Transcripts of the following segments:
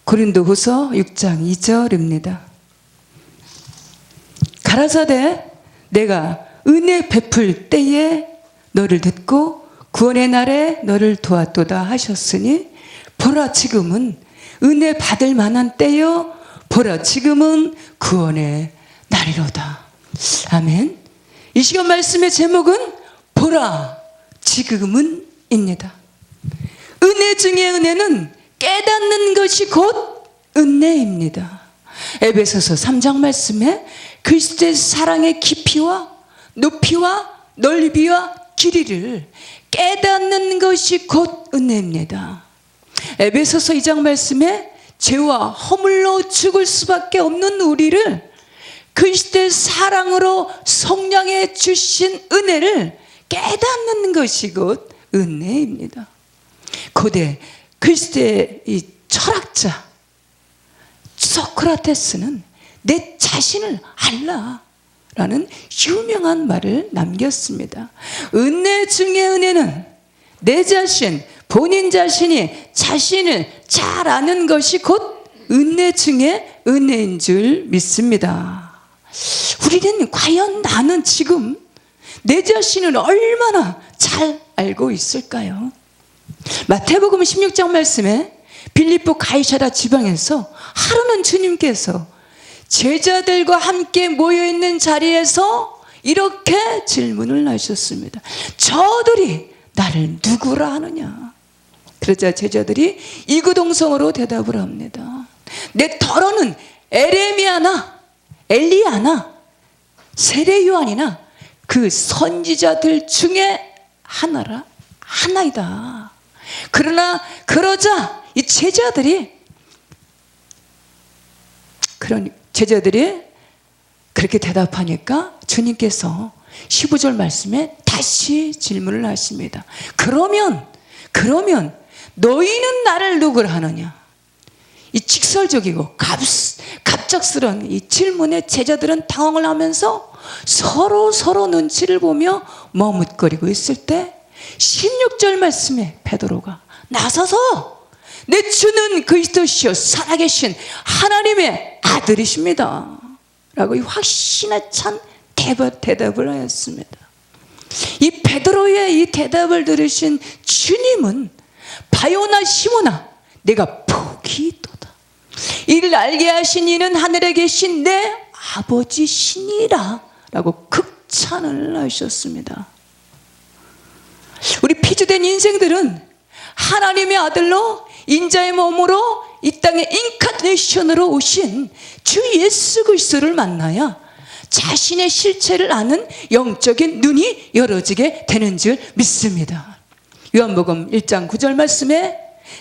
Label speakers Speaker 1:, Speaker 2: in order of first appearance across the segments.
Speaker 1: 고린도후서 6장 2절입니다. 가라사대 내가 은혜 베풀 때에 너를 듣고 구원의 날에 너를 도왔도다 하셨으니 보라 지금은 은혜 받을 만한 때요 보라 지금은 구원의 날이로다. 아멘. 이 시간 말씀의 제목은 보라 지금은 입니다. 은혜 중에 은혜는 깨닫는 것이 곧 은혜입니다. 에베소서 3장 말씀에 그리스도의 사랑의 깊이와 높이와 넓이와 길이를 깨닫는 것이 곧 은혜입니다. 에베소서 2장 말씀에 죄와 허물로 죽을 수밖에 없는 우리를 그리스도의 사랑으로 성령에 주신 은혜를 깨닫는 것이 곧 은혜입니다. 고대 그리스도의 이 철학자 소크라테스는 내 자신을 알라라는 유명한 말을 남겼습니다. 은혜 중에 은혜는 내 자신, 본인 자신이 자신을 잘 아는 것이 곧 은혜 중에 은혜인 줄 믿습니다. 우리는 과연 나는 지금 내 자신을 얼마나 잘 알고 있을까요? 마태복음 16장 말씀에 빌립보 가이사랴 지방에서 하루는 주님께서 제자들과 함께 모여있는 자리에서 이렇게 질문을 하셨습니다. 저들이 나를 누구라 하느냐? 그러자 제자들이 이구동성으로 대답을 합니다. 내 더러는 에레미야나 엘리야나 세례요한이나 그 선지자들 중에 하나이다. 그러자 이 제자들이 그렇게 대답하니까 주님께서 15절 말씀에 다시 질문을 하십니다. 그러면 너희는 나를 누구라 하느냐? 이 직설적이고 갑작스러운 이 질문에 제자들은 당황을 하면서 서로 눈치를 보며 머뭇거리고 있을 때 16절 말씀에 베드로가 나서서 내 주는 그리스도시요 살아계신 하나님의 아들이십니다 라고 이 확신에 찬 대답을 하였습니다. 이 베드로의 이 대답을 들으신 주님은 바요나 시모나 내가 복이 있도다. 이를 알게 하신 이는 하늘에 계신 내 아버지시니라 라고 극찬을 하셨습니다. 우리 피주된 인생들은 하나님의 아들로 인자의 몸으로 이 땅에 인카네이션으로 오신 주 예수 그리스도를 만나야 자신의 실체를 아는 영적인 눈이 열어지게 되는 줄 믿습니다. 요한복음 1장 9절 말씀에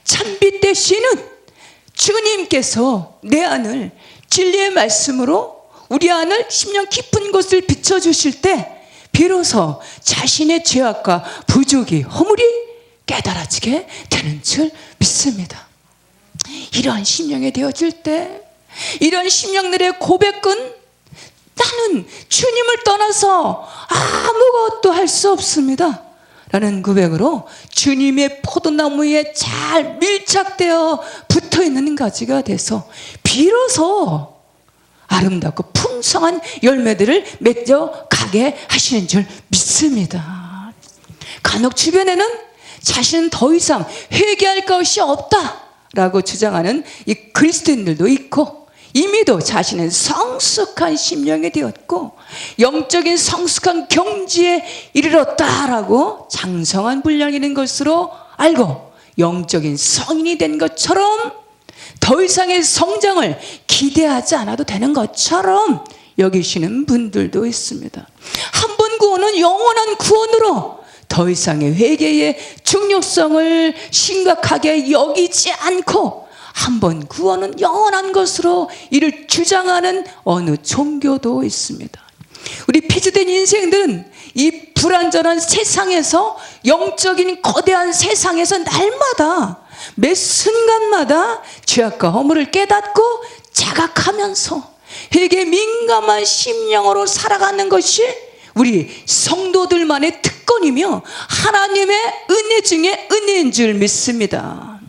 Speaker 1: 찬빛 되시는 주님께서 내 안을 진리의 말씀으로 우리 안을 심령 깊은 곳을 비춰주실 때 비로소 자신의 죄악과 부족이 허물이 깨달아지게 되는 줄 믿습니다. 이러한 심령이 되어질 때 이런 심령들의 고백은 나는 주님을 떠나서 아무것도 할 수 없습니다 라는 고백으로 주님의 포도나무에 잘 밀착되어 붙어있는 가지가 돼서 비로소 아름답고 풍성한 열매들을 맺어 가게 하시는 줄 믿습니다. 간혹 주변에는 자신은 더 이상 회개할 것이 없다라고 주장하는 이 그리스도인들도 있고 이미도 자신은 성숙한 심령이 되었고 영적인 성숙한 경지에 이르렀다라고 장성한 분량이 된 것으로 알고 영적인 성인이 된 것처럼 더 이상의 성장을 기대하지 않아도 되는 것처럼 여기시는 분들도 있습니다. 한 번 구원은 영원한 구원으로 더 이상의 회개의 중요성을 심각하게 여기지 않고 한 번 구원은 영원한 것으로 이를 주장하는 어느 종교도 있습니다. 우리 피주된 인생들은 이 불완전한 세상에서 영적인 거대한 세상에서 날마다 매 순간마다 죄악과 허물을 깨닫고 자각하면서 회개에 민감한 심령으로 살아가는 것이 우리 성도들만의 특권이며 하나님의 은혜 중에 은혜인 줄 믿습니다.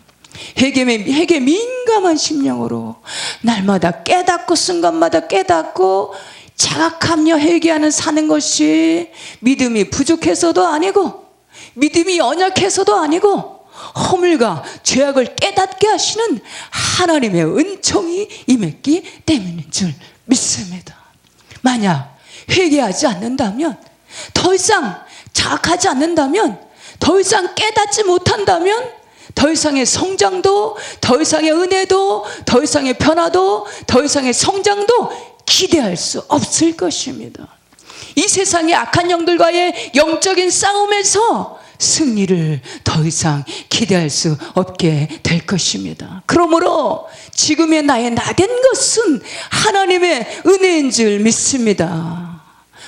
Speaker 1: 회개 민감한 심령으로 날마다 깨닫고 순간마다 깨닫고 자각하며 회개하는 사는 것이 믿음이 부족해서도 아니고 믿음이 연약해서도 아니고 허물과 죄악을 깨닫게 하시는 하나님의 은총이 임했기 때문인 줄 믿습니다. 만약 회개하지 않는다면, 더 이상 자각하지 않는다면, 더 이상 깨닫지 못한다면 더 이상의 성장도, 더 이상의 은혜도, 더 이상의 변화도, 더 이상의 성장도 기대할 수 없을 것입니다. 이 세상의 악한 영들과의 영적인 싸움에서 승리를 더 이상 기대할 수 없게 될 것입니다. 그러므로 지금의 나의 나된 것은 하나님의 은혜인 줄 믿습니다.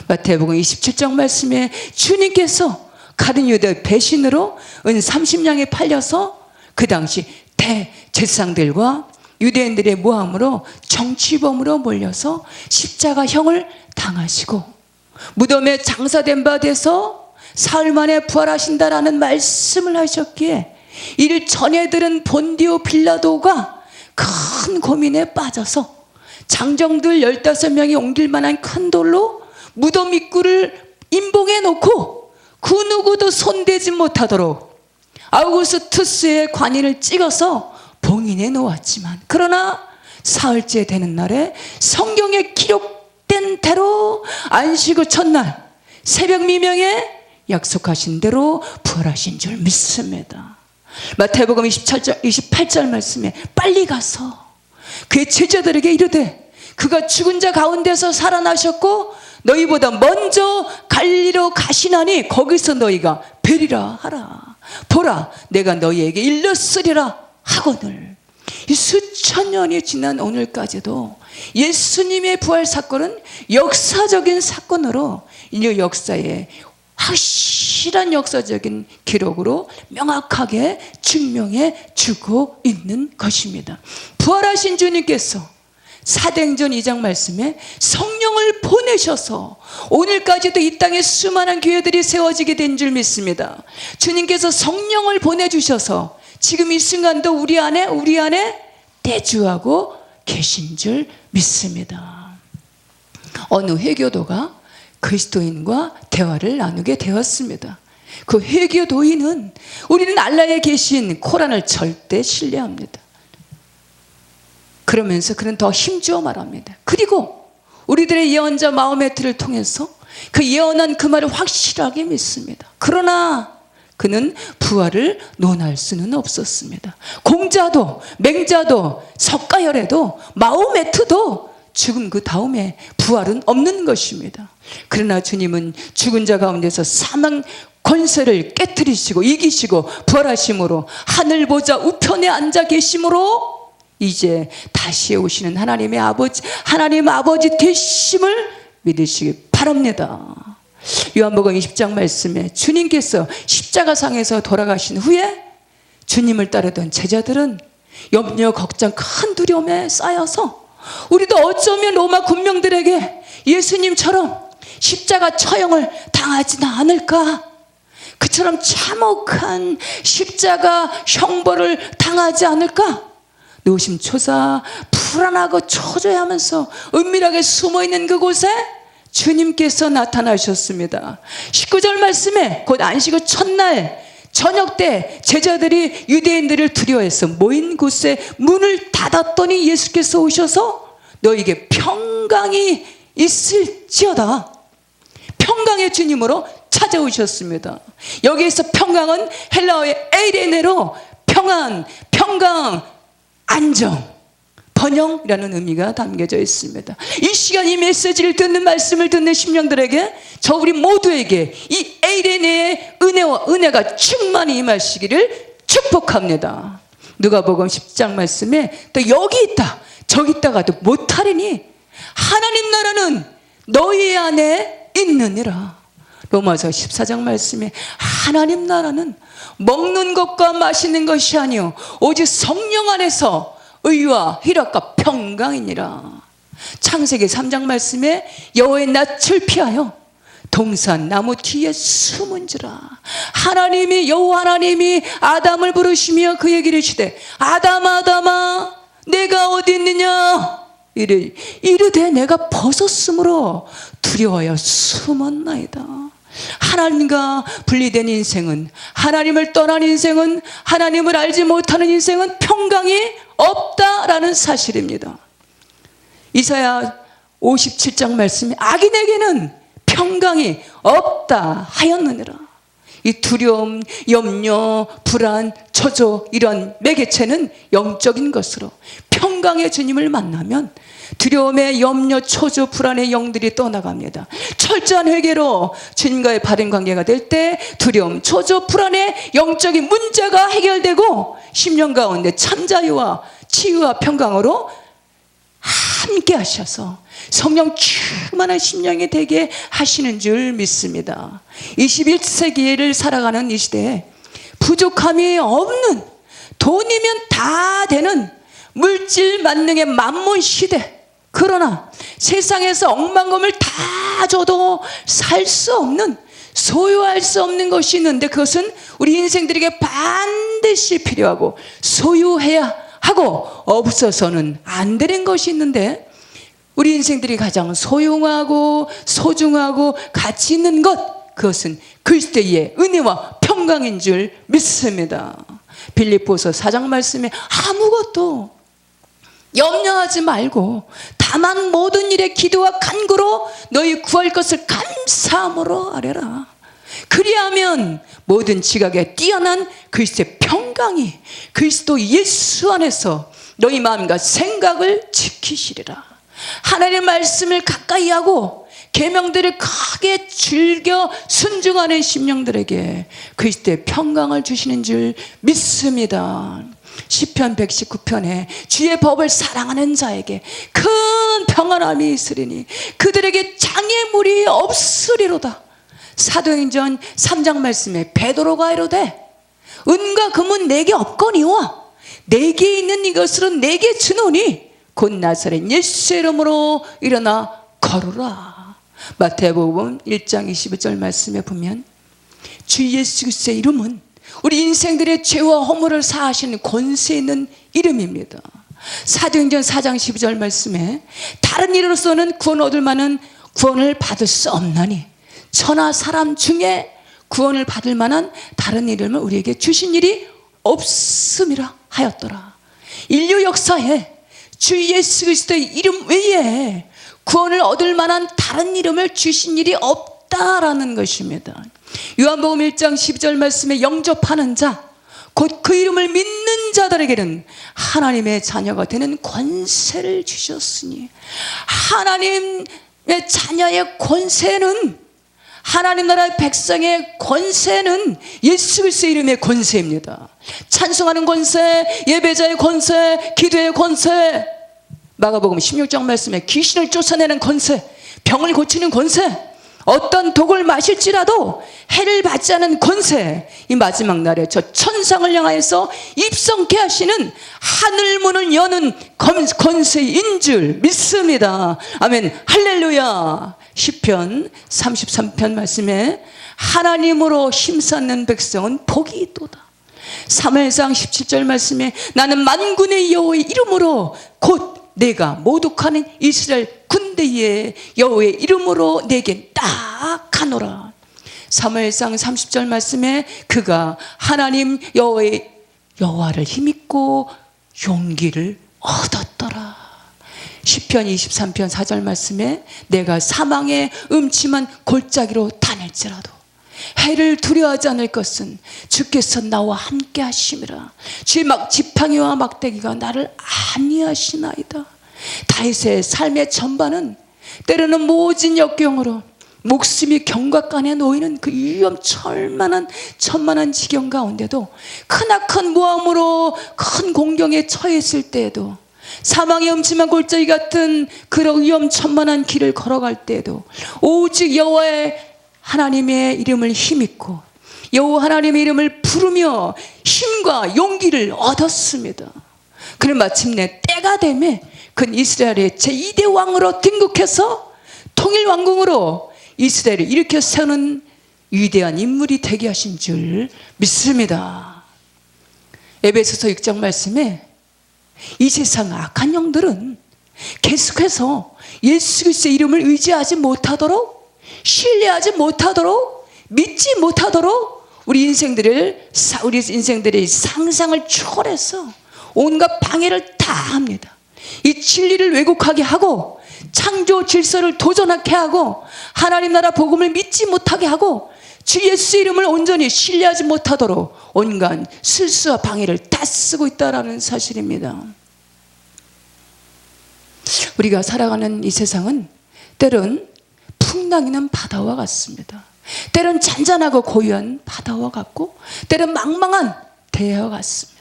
Speaker 1: 마태복음 27장 말씀에 주님께서 가룟 유다의 배신으로 은 30냥에 팔려서 그 당시 대제사장들과 유대인들의 모함으로 정치범으로 몰려서 십자가형을 당하시고 무덤에 장사된 바 돼서 사흘 만에 부활하신다라는 말씀을 하셨기에 이를 전해 들은 본디오 빌라도가 큰 고민에 빠져서 장정들 15명이 옮길 만한 큰 돌로 무덤 입구를 임봉해 놓고 그 누구도 손대지 못하도록 아우구스투스의 관인을 찍어서 봉인해 놓았지만, 그러나 사흘째 되는 날에 성경에 기록된 대로 안식 후 첫날 새벽 미명에 약속하신 대로 부활하신 줄 믿습니다. 마태복음 28절 말씀에 빨리 가서 그의 제자들에게 이르되 그가 죽은 자 가운데서 살아나셨고 너희보다 먼저 갈리로 가시나니 거기서 너희가 뵈리라 하라. 보라, 내가 너희에게 일렀으리라 하거늘. 이 수천 년이 지난 오늘까지도 예수님의 부활 사건은 역사적인 사건으로 인류 역사에 확실한 역사적인 기록으로 명확하게 증명해 주고 있는 것입니다. 부활하신 주님께서 사도행전 2장 말씀에 성령을 보내셔서 오늘까지도 이 땅에 수많은 교회들이 세워지게 된 줄 믿습니다. 주님께서 성령을 보내주셔서 지금 이 순간도 우리 안에 대주하고 계신 줄 믿습니다. 어느 회교도가 그리스도인과 대화를 나누게 되었습니다. 그 회교도인은 우리는 알라에 계신 코란을 절대 신뢰합니다. 그러면서 그는 더 힘주어 말합니다. 그리고 우리들의 예언자 마호메트를 통해서 그 예언한 그 말을 확실하게 믿습니다. 그러나 그는 부활을 논할 수는 없었습니다. 공자도 맹자도 석가열애도 마호메트도 죽음 그 다음에 부활은 없는 것입니다. 그러나 주님은 죽은 자 가운데서 사망 권세를 깨뜨리시고 이기시고 부활하심으로 하늘 보좌 우편에 앉아 계심으로 이제 다시 오시는 하나님 아버지 되심을 믿으시기 바랍니다. 요한복음 20장 말씀에 주님께서 십자가상에서 돌아가신 후에 주님을 따르던 제자들은 염려, 걱정, 큰 두려움에 쌓여서 우리도 어쩌면 로마 군병들에게 예수님처럼 십자가 처형을 당하지는 않을까, 그처럼 참혹한 십자가 형벌을 당하지 않을까 노심초사 불안하고 초조해하면서 은밀하게 숨어있는 그곳에 주님께서 나타나셨습니다. 19절 말씀에 곧 안식 후 첫날 저녁 때 제자들이 유대인들을 두려워해서 모인 곳에 문을 닫았더니 예수께서 오셔서 너에게 평강이 있을지어다. 평강의 주님으로 찾아오셨습니다. 여기에서 평강은 헬라어의 에이레네로 평안, 평강, 안정, 번영이라는 의미가 담겨져 있습니다. 이 시간 이 메시지를 듣는 말씀을 듣는 심령들에게, 저 우리 모두에게 이 에이레네의 은혜가 충만히 임하시기를 축복합니다. 누가복음 10장 말씀에 또 여기 있다 저기 있다가도 못하리니 하나님 나라는 너희 안에 있느니라. 로마서 14장 말씀에 하나님 나라는 먹는 것과 마시는 것이 아니요 오직 성령 안에서 의와 희락과 평강이니라. 창세기 3장 말씀에 여호와의 낯을 피하여 동산 나무 뒤에 숨은지라. 하나님이 여호와 하나님이 아담을 부르시며 그에게 이르시되 아담아 아담아 내가 어디 있느냐 이르되 내가 벗었으므로 두려워하여 숨었나이다. 하나님과 분리된 인생은, 하나님을 떠난 인생은, 하나님을 알지 못하는 인생은 평강이 없다라는 사실입니다. 이사야 57장 말씀에 악인에게는 평강이 없다 하였느니라. 이 두려움, 염려, 불안, 초조 이런 매개체는 영적인 것으로 평강의 주님을 만나면 두려움의 염려, 초조, 불안의 영들이 떠나갑니다. 철저한 회개로 주님과의 바른 관계가 될 때 두려움, 초조, 불안의 영적인 문제가 해결되고 심령 가운데 참자유와 치유와 평강으로 함께 하셔서 성령 충만한 심령이 되게 하시는 줄 믿습니다. 21세기를 살아가는 이 시대에 부족함이 없는, 돈이면 다 되는 물질 만능의 만몬 시대. 그러나 세상에서 억만금을 다 줘도 살 수 없는, 소유할 수 없는 것이 있는데 그것은 우리 인생들에게 반드시 필요하고 소유해야 하고 없어서는 안 되는 것이 있는데, 우리 인생들이 가장 소중하고 가치 있는 것, 그것은 그리스도의 은혜와 평강인 줄 믿습니다. 빌립보서 4장 말씀에 아무것도 염려하지 말고 다만 모든 일에 기도와 간구로 너희 구할 것을 감사함으로 아뢰라. 그리하면 모든 지각에 뛰어난 그리스도의 평강이 그리스도 예수 안에서 너희 마음과 생각을 지키시리라. 하나님의 말씀을 가까이 하고 계명들을 크게 즐겨 순종하는 심령들에게 그리스도의 평강을 주시는 줄 믿습니다. 시편 119편에 주의 법을 사랑하는 자에게 큰 평안함이 있으리니 그들에게 장애물이 없으리로다. 사도행전 3장 말씀에 베드로가 이르되 은과 금은 내게 없거니와 내게 있는 이것으로 내게 주노니 곧 나사렛 예수의 이름으로 일어나 걸으라. 마태복음 1장 21절 말씀에 보면 주 예수 그리스도의 이름은 우리 인생들의 죄와 허물을 사하시는 권세 있는 이름입니다. 사도행전 4장 12절 말씀에 다른 이로서는 구원 얻을 만한 구원을 받을 수 없나니 천하 사람 중에 구원을 받을 만한 다른 이름을 우리에게 주신 일이 없음이라 하였더라. 인류 역사에 주 예수 그리스도의 이름 외에 구원을 얻을 만한 다른 이름을 주신 일이 없다라는 것입니다. 요한복음 1장 12절 말씀에 영접하는 자, 곧 그 이름을 믿는 자들에게는 하나님의 자녀가 되는 권세를 주셨으니, 하나님의 자녀의 권세는, 하나님 나라의 백성의 권세는 예수 그리스도의 이름의 권세입니다. 찬송하는 권세, 예배자의 권세, 기도의 권세, 마가복음 16장 말씀에 귀신을 쫓아내는 권세, 병을 고치는 권세, 어떤 독을 마실지라도 해를 받지 않은 권세, 이 마지막 날에 저 천상을 향하여서 입성케 하시는 하늘 문을 여는 권세인 줄 믿습니다. 아멘, 할렐루야. 시편 33편 말씀에 하나님으로 힘쓰는 백성은 복이 있도다. 사무엘상 17절 말씀에 나는 만군의 여호와의 이름으로 곧 내가 모독하는 이스라엘 군대의 여호와의 이름으로 내게 딱 하노라. 사무엘상 30절 말씀에 그가 하나님 여호와를 힘입고 용기를 얻었더라. 시편 23편 4절 말씀에 내가 사망의 음침한 골짜기로 다닐지라도 해를 두려워하지 않을 것은 주께서 나와 함께 하심이라. 주의 지팡이와 막대기가 나를 안위하시나이다. 다윗의 삶의 전반은 때로는 모진 역경으로 목숨이 경각간에 놓이는 그 위험천만한 지경 가운데도 크나큰 모함으로 큰 공경에 처했을 때에도, 사망의 음침한 골짜기 같은 그런 위험천만한 길을 걸어갈 때에도 오직 여호와의 하나님의 이름을 힘입고 여호와 하나님의 이름을 부르며 힘과 용기를 얻었습니다. 그는 마침내 때가 되매 그 이스라엘의 제2대 왕으로 등극해서 통일왕궁으로 이스라엘을 일으켜 세우는 위대한 인물이 되게 하신 줄 믿습니다. 에베소서 6장 말씀에 이 세상 악한 영들은 계속해서 예수 그리스도의 이름을 의지하지 못하도록, 신뢰하지 못하도록, 믿지 못하도록 우리 인생들의 상상을 초월해서 온갖 방해를 다 합니다. 이 진리를 왜곡하게 하고 창조 질서를 도전하게 하고 하나님 나라 복음을 믿지 못하게 하고 주 예수 이름을 온전히 신뢰하지 못하도록 온갖 실수와 방해를 다 쓰고 있다는 사실입니다. 우리가 살아가는 이 세상은 때론 풍랑이는 바다와 같습니다. 때론 잔잔하고 고요한 바다와 같고 때론 망망한 대해와 같습니다.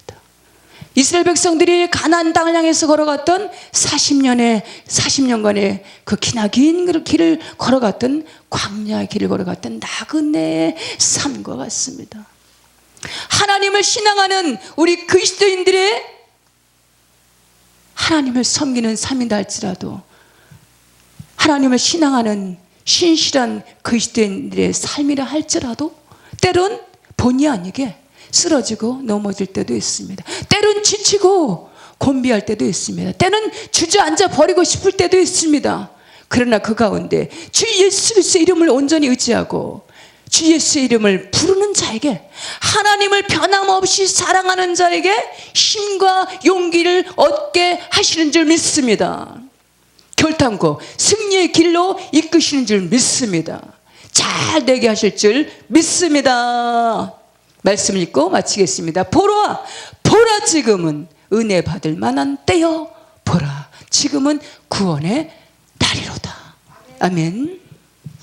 Speaker 1: 이스라엘 백성들이 가나안 땅을 향해서 걸어갔던 40년간의 그 기나긴 길을 걸어갔던 광야의 길을 걸어갔던 나그네의 삶과 같습니다. 하나님을 신앙하는 우리 그리스도인들의 하나님을 섬기는 삶이다 할지라도 하나님을 신앙하는 신실한 그리스도인들의 삶이라 할지라도 때론 본의 아니게 쓰러지고 넘어질 때도 있습니다. 때론 지치고 곤비할 때도 있습니다. 때는 주저앉아 버리고 싶을 때도 있습니다. 그러나 그 가운데 주 예수 그리스도의 이름을 온전히 의지하고 주 예수의 이름을 부르는 자에게, 하나님을 변함없이 사랑하는 자에게 힘과 용기를 얻게 하시는 줄 믿습니다. 결단코 승리의 길로 이끄시는 줄 믿습니다. 잘 되게 하실 줄 믿습니다. 말씀을 읽고 마치겠습니다. 보라, 보라, 지금은 은혜 받을 만한 때여. 보라, 지금은 구원의 날이로다. 아멘.